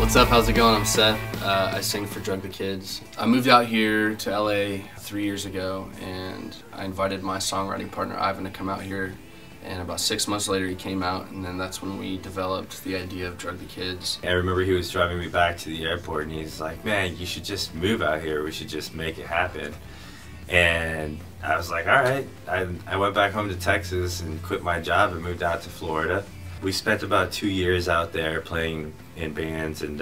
What's up, how's it going? I'm Seth. I sing for DrugTheKids. I moved out here to LA 3 years ago, and I invited my songwriting partner Ivan to come out here, and about 6 months later he came out, and then that's when we developed the idea of DrugTheKids. I remember he was driving me back to the airport, and he's like, man, you should just move out here, we should just make it happen. And I was like, alright. I went back home to Texas and quit my job and moved out to Florida. We spent about 2 years out there playing in bands and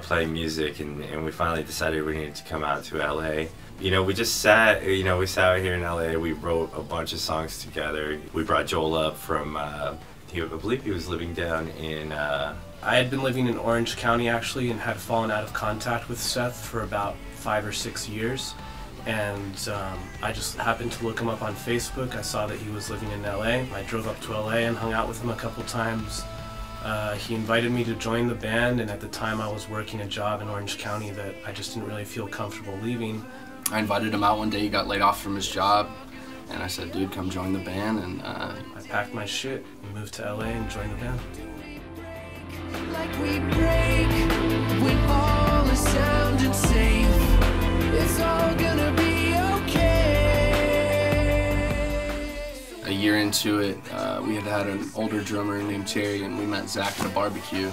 playing music, and we finally decided we needed to come out to LA. You know, we just sat, we sat out here in LA, we wrote a bunch of songs together. We brought Joel up from, I believe he was living down in... I had been living in Orange County actually, and had fallen out of contact with Seth for about 5 or 6 years. And I just happened to look him up on Facebook. I saw that he was living in LA. I drove up to LA and hung out with him a couple times. He invited me to join the band, and at the time I was working a job in Orange County that I just didn't really feel comfortable leaving. I invited him out one day, he got laid off from his job, and I said, dude, come join the band. And I packed my shit and moved to LA and joined the band. Like we break when all is sound and safe. It's all gonna be okay. A year into it, we had an older drummer named Terry, and we met Zach at a barbecue.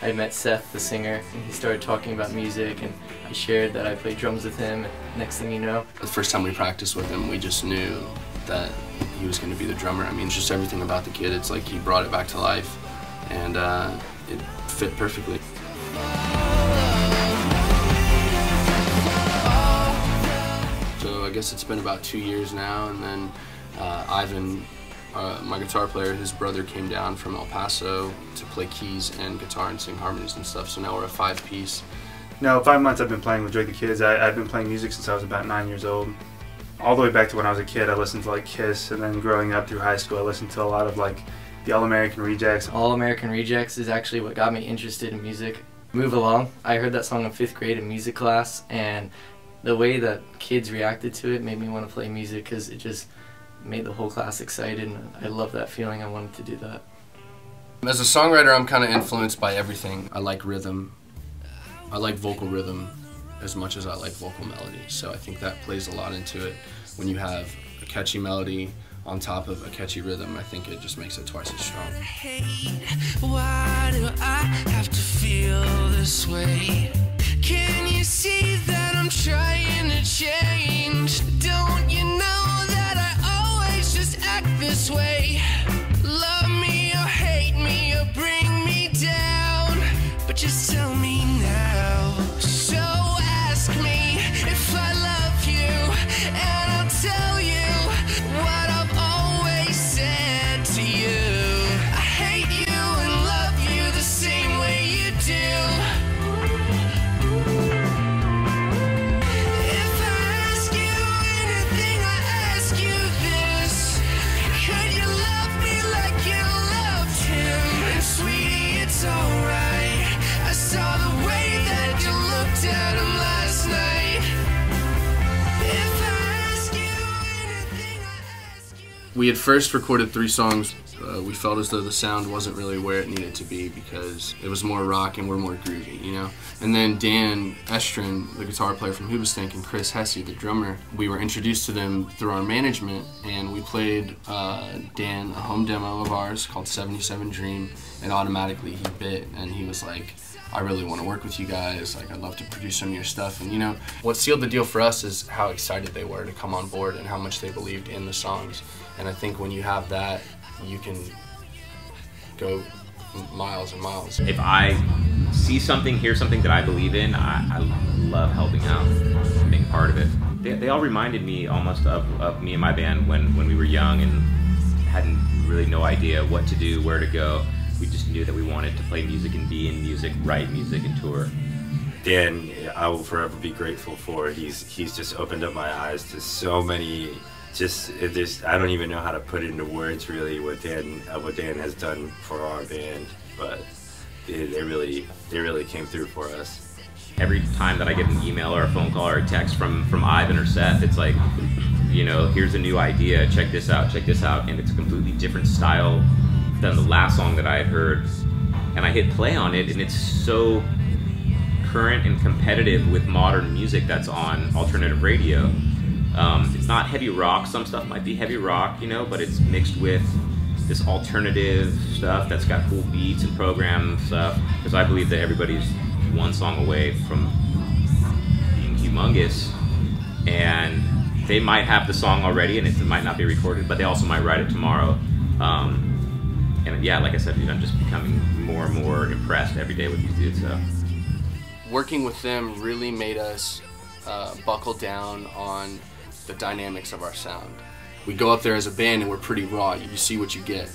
I met Seth, the singer, and he started talking about music, and I shared that I played drums with him, and next thing you know... The first time we practiced with him, we just knew that he was going to be the drummer. I mean, just everything about the kid, it's like he brought it back to life, and it fit perfectly. So I guess it's been about 2 years now, and then Ivan, my guitar player, his brother came down from El Paso to play keys and guitar and sing harmonies and stuff, so now we're a 5-piece. No, 5 months I've been playing with DrugTheKids. I've been playing music since I was about 9 years old. All the way back to when I was a kid, I listened to like Kiss, and then growing up through high school, I listened to a lot of like the All-American Rejects. All-American Rejects is actually what got me interested in music. Move Along, I heard that song in 5th grade in music class, and the way that kids reacted to it made me want to play music because it just made the whole class excited, and I love that feeling. I wanted to do that. As a songwriter, I'm kind of influenced by everything. I like rhythm. I like vocal rhythm as much as I like vocal melody, so I think that plays a lot into it. When you have a catchy melody on top of a catchy rhythm, I think it just makes it twice as strong. Why do I have to feel this way? Can you see that I'm trying to change? Don't you know that I always just act this way? Love me or hate me or bring me down, but just tell me now. So ask me if I love you, and I'll tell you what I've always said to you. I hate you and love you the same way you do. If I ask you anything, I ask you this: could you love me like you loved him? And sweetie, it's alright. I saw the way that you looked at him last night. If I ask you anything, I ask you. We had first recorded 3 songs. We felt as though the sound wasn't really where it needed to be because it was more rock and we're more groovy, you know? And then Dan Estrin, the guitar player from Hoobastank, and Chris Hesse, the drummer, we were introduced to them through our management, and we played Dan a home demo of ours called 77 Dream, and automatically he bit, and he was like, I really want to work with you guys, like I'd love to produce some of your stuff. And you know, what sealed the deal for us is how excited they were to come on board and how much they believed in the songs. And I think when you have that, you can go miles and miles. If I see something, hear something that I believe in, I love helping out, being part of it. They all reminded me almost of me and my band when we were young and hadn't really no idea what to do, where to go. We just knew that we wanted to play music and be in music, write music, and tour. Dan, I will forever be grateful for. He's just opened up my eyes to so many. I don't even know how to put into words really what Dan has done for our band, but they really came through for us. Every time that I get an email or a phone call or a text from Ivan or Seth, it's like, you know, here's a new idea, check this out, and it's a completely different style than the last song that I had heard and I hit play on it, and it's so current and competitive with modern music that's on alternative radio. It's not heavy rock. Some stuff might be heavy rock, you know, but it's mixed with this alternative stuff that's got cool beats and program stuff. Because I believe that everybody's one song away from being humongous, and they might have the song already and it might not be recorded, but they also might write it tomorrow. And yeah, like I said, I'm just becoming more and more impressed every day with these dudes. So working with them really made us buckle down on the dynamics of our sound. We go up there as a band and we're pretty raw. You see what you get.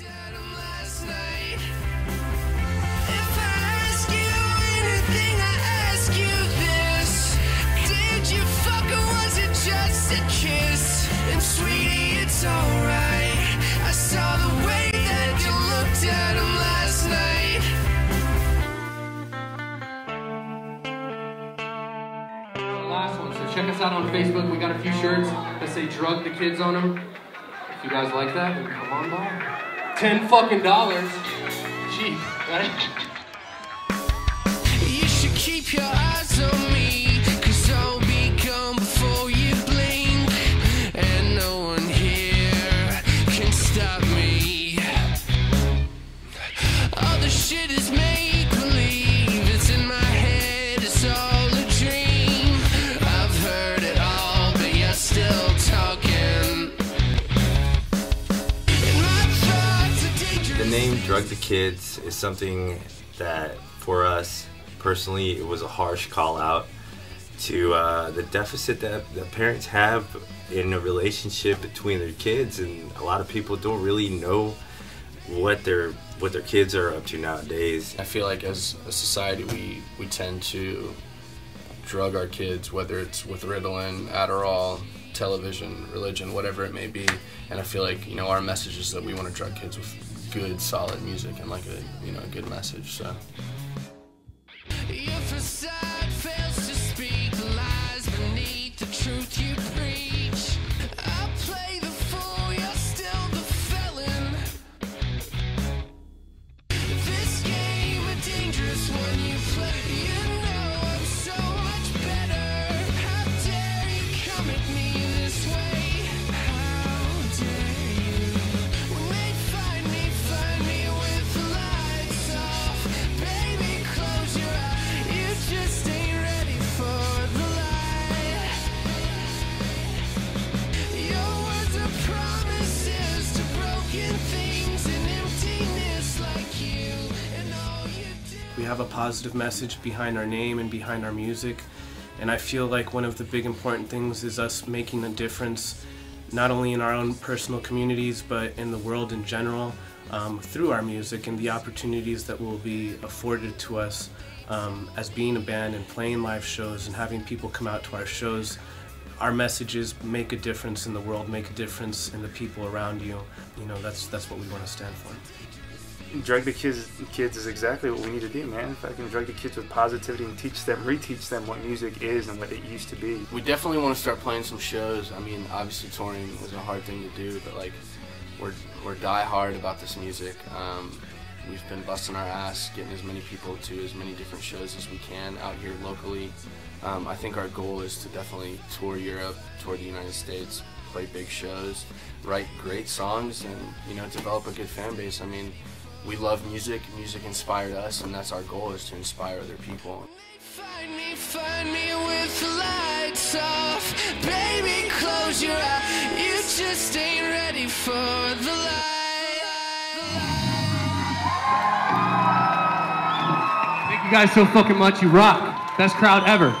And sweetie, it's alright. I saw the way that you looked at him last night. Last one, so check us out on Facebook. We got a few shirts that say DrugTheKids on them. If you guys like that, then come on by. $10 fucking. Cheap, right? You should keep your eyes on me, 'cause I'll be gone before you blink, and no one here can stop me. All the shit is make believe, it's in my head, it's all a dream. I've heard it all, but you're still talking. And my thoughts are dangerous. The name DrugTheKids is something that, for us personally, it was a harsh call out to the deficit that parents have in a relationship between their kids, and a lot of people don't really know what their kids are up to nowadays. I feel like as a society we tend to drug our kids, whether it's with Ritalin, Adderall, television, religion, whatever it may be. And I feel like, you know, our message is that we want to drug kids with good, solid music and like a, you know, a good message. So. Your facade fails to speak lies beneath the truth you preach. I play the fool, you're still the felon. This game a dangerous one you play. You know I'm so much better. How dare you come at me this way? How dare you? When they find me with the lights off. Baby, close your eyes. You just ain't ready for the light. Your words are promises to broken things and emptiness like you and all you do. We have a positive message behind our name and behind our music, and I feel like one of the big important things is us making a difference not only in our own personal communities but in the world in general, through our music and the opportunities that will be afforded to us as being a band and playing live shows and having people come out to our shows. Our messages make a difference in the world, make a difference in the people around you. You know, that's what we want to stand for. Drug the kids is exactly what we need to do, man. If I can drug the kids with positivity and teach them, reteach them what music is and what it used to be. We definitely want to start playing some shows. I mean, obviously touring was a hard thing to do, but like, we're die hard about this music. We've been busting our ass, getting as many people to as many different shows as we can out here locally. I think our goal is to definitely tour Europe, tour the United States, play big shows, write great songs, and, you know, develop a good fan base. I mean, we love music. Music inspired us, and that's our goal, is to inspire other people. Find me with the lights off. Baby, close your eyes. You just ain't ready for the light. Thank you guys so fucking much. You rock. Best crowd ever.